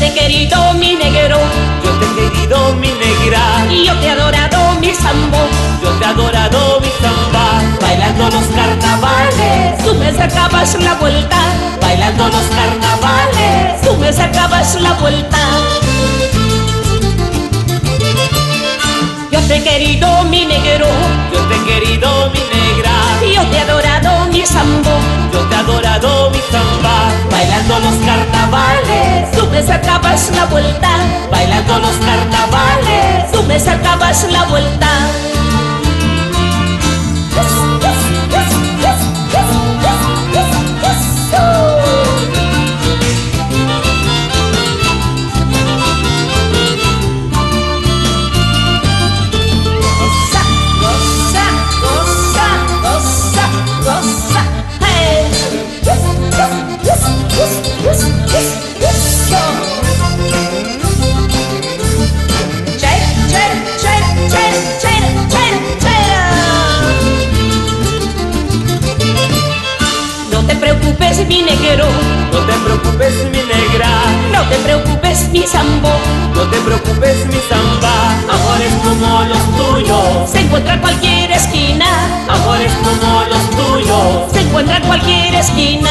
te he querido, mi negro, yo te he querido, mi negra, y yo te he adorado, mi sambo. yo te he adorado, mi samba. Bailando los carnavales, Tú me sacabas la vuelta, bailando los carnavales, tú me sacabas la vuelta. Yo te he querido, mi negro, yo te he querido, mi negra, y yo te he adorado, mi sambo. yo te he adorado, mi samba. Bailando los carnavales, Tú me sacabas la vuelta, bailando los carnavales, tú me sacabas la vuelta. Goza, goza, goza, goza, goza, hey. No te preocupes, mi negro, no te preocupes, mi negra, no te preocupes, mi sambo. no te preocupes, mi samba. Amores como los tuyos, Se encuentra en cualquier esquina, amores como los tuyos, se encuentra en cualquier esquina.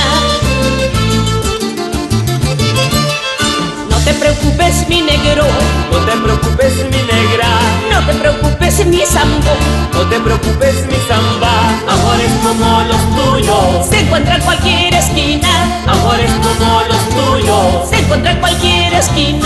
No te preocupes, mi negro, no te preocupes, mi negra, no te preocupes, mi sambo. no te preocupes, mi samba. Amores como los tuyos, Se encuentra en cualquier esquina, amores como los tuyos, se encuentra en cualquier esquina.